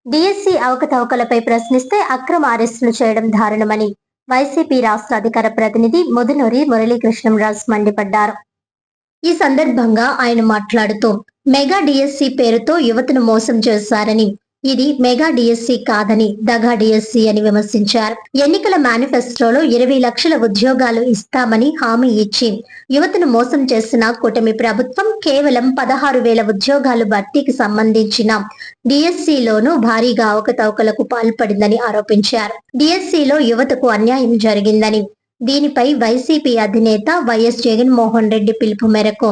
DSC అవకతవకలపై ప్రశ్నిస్తే అక్రమ అరెస్టులు చేయడం దారుణమని వైసీపీ రాష్ట్ర అధికార ప్రతినిధి ముదునూరి మురళీకృష్ణంరాజు మండిపడ్డారు. ఈ సందర్భంగా ఆయన మాట్లాడుతూ మెగా డిఎస్సి పేరుతో యువతను మోసం చేశారని, ఇది మెగా డిఎస్సి కాదని దగా డిఎస్సి అని విమర్శించారు. ఎన్నికల మేనిఫెస్టోలో 20 లక్షల ఉద్యోగాలు ఇస్తామని హామీ ఇచ్చి యువతను మోసం చేసిన కూటమి ప్రభుత్వం కేవలం 16,000 ఉద్యోగాలు భర్తీకి సంబంధించిన డిఎస్సిలోనూ భారీగా అవకతవకలకు పాల్పడిందని ఆరోపించారు. డిఎస్సిలో యువతకు అన్యాయం జరిగిందని, దీనిపై వైసీపీ అధినేత వైఎస్ జగన్మోహన్ రెడ్డి పిలుపు మేరకు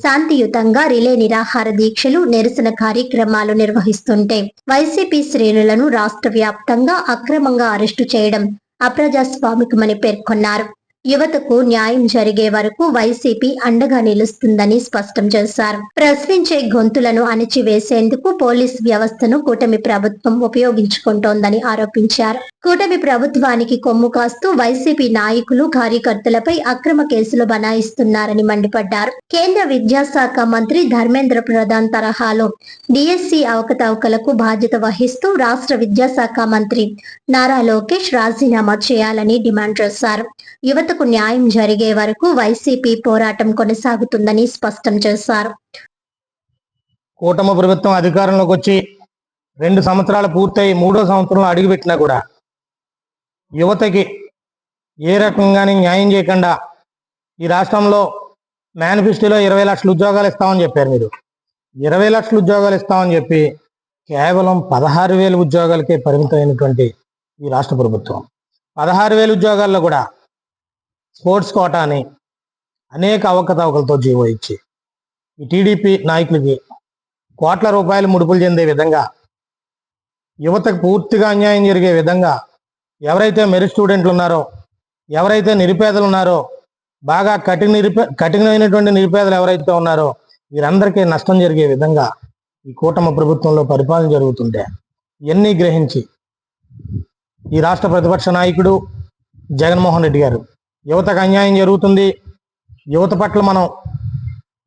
శాంతియుతంగా రిలే నిరాహార దీక్షలు, నిరసన కార్యక్రమాలు నిర్వహిస్తుంటే వైసీపీ శ్రేణులను రాష్ట్ర వ్యాప్తంగా అక్రమంగా అరెస్టు చేయడం అప్రజాస్వామికమని పేర్కొన్నారు. యువతకు న్యాయం జరిగే వరకు వైసీపీ అండగా నిలుస్తుందని స్పష్టం చేశారు. ప్రశ్నించే గొంతులను అణిచివేసేందుకు పోలీస్ వ్యవస్థను కూటమి ప్రభుత్వం ఉపయోగించుకుంటోందని ఆరోపించారు. కూటమి ప్రభుత్వానికి కొమ్ము కాస్తూ వైసీపీ నాయకులు, కార్యకర్తలపై అక్రమ కేసులు బనాయిస్తున్నారని మండిపడ్డారు. కేంద్ర విద్యాశాఖ మంత్రి ధర్మేంద్ర ప్రధాన్ తరహాలో డిఎస్సి అవకతవకలకు బాధ్యత వహిస్తూ రాష్ట్ర విద్యాశాఖ మంత్రి నారా లోకేష్ రాజీనామా చేయాలని డిమాండ్ చేశారు. యువతకు న్యాయం జరిగే వరకు వైసీపీ పోరాటం కొనసాగుతుందని స్పష్టం చేశారు. కూటమి ప్రభుత్వం అధికారంలోకి వచ్చి 2 సంవత్సరాలు పూర్తయి 3వ సంవత్సరంలో అడుగుపెట్టినా కూడా యువతకి ఏ రకంగానే న్యాయం చేయకుండా ఈ రాష్ట్రంలో మేనిఫెస్టోలో 20 లక్షల ఉద్యోగాలు ఇస్తామని చెప్పారు. మీరు 20 లక్షల ఉద్యోగాలు ఇస్తామని చెప్పి కేవలం 16,000 ఉద్యోగాలకే పరిమితమైనటువంటి ఈ రాష్ట్ర ప్రభుత్వం 16,000 ఉద్యోగాల్లో కూడా స్పోర్ట్స్ కోటా అని అనేక అవకతవకలతో జీవో ఇచ్చి ఈ టీడీపీ నాయకులకి కోట్ల రూపాయలు ముడుపులు చెందే విధంగా, యువతకు పూర్తిగా అన్యాయం జరిగే విధంగా, ఎవరైతే మెరిట్ స్టూడెంట్లు ఉన్నారో, ఎవరైతే నిరుపేదలు ఉన్నారో, బాగా కఠినమైనటువంటి నిరుపేదలు ఎవరైతే ఉన్నారో వీరందరికీ నష్టం జరిగే విధంగా ఈ కూటమి ప్రభుత్వంలో పరిపాలన జరుగుతుంటే ఇవన్నీ గ్రహించి ఈ రాష్ట్ర ప్రతిపక్ష నాయకుడు జగన్మోహన్ రెడ్డి గారు యువతకు అన్యాయం జరుగుతుంది, యువత పట్ల మనం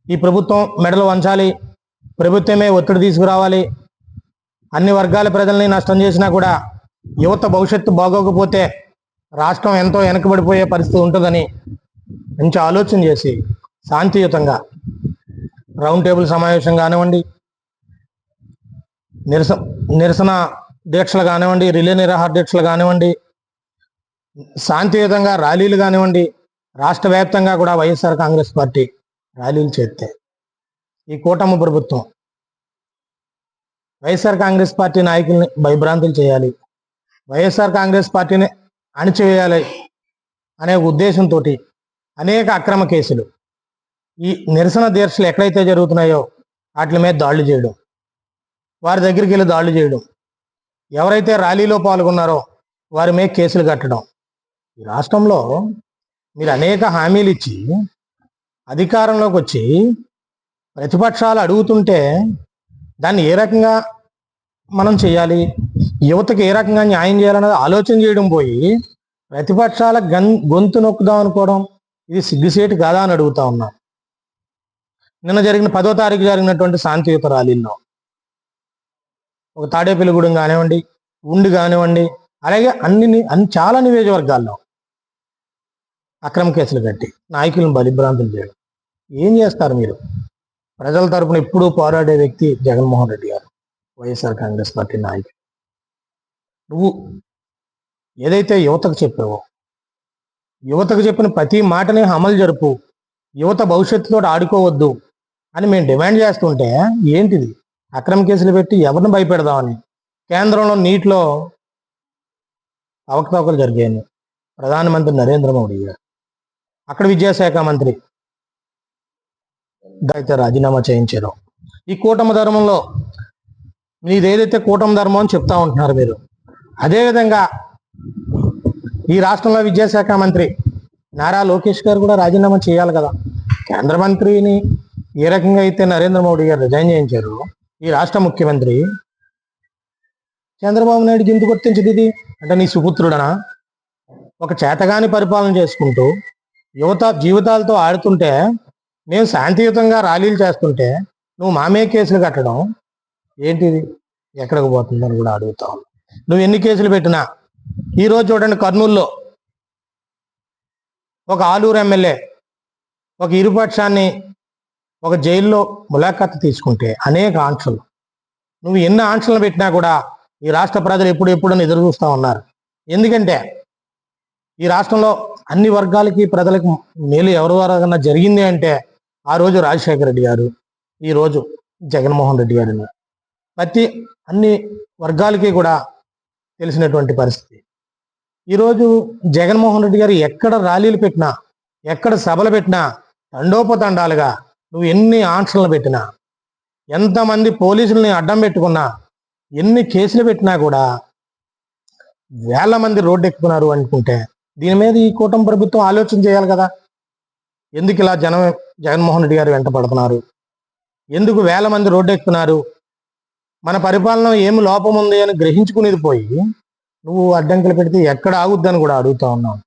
ఈ ప్రభుత్వం మెడలు వంచాలి, ప్రభుత్వమే ఒత్తిడి తీసుకురావాలి, అన్ని వర్గాల ప్రజల్ని నష్టం చేసినా కూడా యువత భవిష్యత్తు బాగోకపోతే రాష్ట్రం ఎంతో వెనకబడిపోయే పరిస్థితి ఉంటుందని మంచి ఆలోచన చేసి శాంతియుతంగా రౌండ్ టేబుల్ సమావేశం కానివ్వండి, నిరసన దీక్షలు కానివ్వండి, రిలే నిరాహార దీక్షలు కానివ్వండి, శాంతియుతంగా ర్యాలీలు కానివ్వండి, రాష్ట్ర వ్యాప్తంగా కూడా వైఎస్ఆర్ కాంగ్రెస్ పార్టీ ర్యాలీలు చేస్తే ఈ కూటమి ప్రభుత్వం వైఎస్ఆర్ కాంగ్రెస్ పార్టీ నాయకుల్ని భయభ్రాంతులు చేయాలి, వైఎస్ఆర్ కాంగ్రెస్ పార్టీని అణిచివేయాలి అనే ఉద్దేశంతో అనేక అక్రమ కేసులు, ఈ నిరసన దీక్షలు ఎక్కడైతే జరుగుతున్నాయో వాటి మీద దాడులు చేయడం, వారి దగ్గరికి వెళ్ళి దాడులు చేయడం, ఎవరైతే ర్యాలీలో పాల్గొన్నారో వారి మీద కేసులు కట్టడం. ఈ రాష్ట్రంలో మీరు అనేక హామీలు ఇచ్చి అధికారంలోకి వచ్చి ప్రతిపక్షాలు అడుగుతుంటే దాన్ని ఏ రకంగా మనం చేయాలి, యువతకు ఏ రకంగా న్యాయం చేయాలన్నది ఆలోచన చేయడం పోయి ప్రతిపక్షాల గొంతు నొక్కుదాం అనుకోవడం ఇది సిగ్గుసేటు కాదా అని అడుగుతా ఉన్నాం. నిన్న జరిగిన 10వ తారీఖు జరిగినటువంటి శాంతియుత ర్యాలీల్లో ఒక తాడేపల్లిగూడెం కానివ్వండి, ఉండి కానివ్వండి, అలాగే అన్ని చాలా నియోజకవర్గాల్లో అక్రమ కేసులు కట్టి నాయకులను బలిభ్రాంతులు చేయడం. ఏం చేస్తారు మీరు? ప్రజల తరపున ఎప్పుడూ పోరాడే వ్యక్తి జగన్మోహన్ రెడ్డి గారు, వైఎస్ఆర్ కాంగ్రెస్ పార్టీ నాయకుడు. నువ్వు ఏదైతే యువతకు చెప్పావో, యువతకు చెప్పిన ప్రతి మాటని అమలు జరుపు, యువత భవిష్యత్తుతో ఆడుకోవద్దు అని మేము డిమాండ్ చేస్తుంటే ఏంటిది అక్రమ కేసులు పెట్టి ఎవరిని భయపెడదామని? కేంద్రంలో నీటిలో అవకతవకలు జరిగాయని ప్రధానమంత్రి నరేంద్ర మోడీ గారు, అక్కడ విద్యాశాఖ మంత్రి అయితే రాజీనామా చేయించారు. ఈ కూటమి ధర్మంలో మీది ఏదైతే కూటమి ధర్మం అని చెప్తా ఉంటున్నారు మీరు, అదేవిధంగా ఈ రాష్ట్రంలో విద్యాశాఖ మంత్రి నారా లోకేష్ గారు కూడా రాజీనామా చేయాలి కదా. కేంద్ర మంత్రిని ఏ రకంగా అయితే నరేంద్ర మోడీ గారు రిజైన్ చేయించారు, ఈ రాష్ట్ర ముఖ్యమంత్రి చంద్రబాబు నాయుడుకి ఎందుకు గుర్తించదు? ఇది అంటే నీ సుపుత్రుడనా? ఒక చేతగాని పరిపాలన చేసుకుంటూ యువత జీవితాలతో ఆడుతుంటే, మేము శాంతియుతంగా ర్యాలీలు చేస్తుంటే నువ్వు మామే కేసులు కట్టడం ఏంటిది? ఎక్కడికి పోతుందని కూడా అడుగుతా ఉన్నా. నువ్వు ఎన్ని కేసులు పెట్టినా ఈరోజు చూడండి, కర్నూలులో ఒక ఆలూరు ఎమ్మెల్యే ఒక ఇరుపక్షాన్ని ఒక జైల్లో ములాఖాతు తీసుకుంటే అనేక ఆంక్షలు, నువ్వు ఎన్ని ఆంక్షలు పెట్టినా కూడా ఈ రాష్ట్ర ప్రజలు ఎప్పుడెప్పుడు ఎదురు చూస్తూ ఉన్నారు. ఎందుకంటే ఈ రాష్ట్రంలో అన్ని వర్గాలకి ప్రజలకు మేలు ఎవరి వరకన్నా జరిగింది అంటే ఆ రోజు రాజశేఖర రెడ్డి గారు, ఈ రోజు జగన్మోహన్ రెడ్డి గారు. ప్రతి అన్ని వర్గాలకి కూడా తెలిసినటువంటి పరిస్థితి. ఈరోజు జగన్మోహన్ రెడ్డి గారు ఎక్కడ ర్యాలీలు పెట్టినా, ఎక్కడ సభలు పెట్టినా తండోపతండాలుగా నువ్వు ఎన్ని ఆంక్షలు పెట్టినా, ఎంతమంది పోలీసుల్ని అడ్డం పెట్టుకున్నా, ఎన్ని కేసులు పెట్టినా కూడా వేల మంది రోడ్డు ఎక్కుతున్నారు అనుకుంటే దీని మీద ఈ కూటమి ప్రభుత్వం ఆలోచన చేయాలి కదా. ఎందుకు ఇలా జగన్మోహన్ రెడ్డి గారు వెంట పడుతున్నారు? ఎందుకు వేల మంది రోడ్డు ఎక్కుతున్నారు? మన పరిపాలన ఏమి లోపం ఉంది అని గ్రహించుకునేది పోయి నువ్వు అడ్డంకులు పెడితే ఎక్కడ ఆగుద్దని కూడా అడుగుతా ఉన్నావు.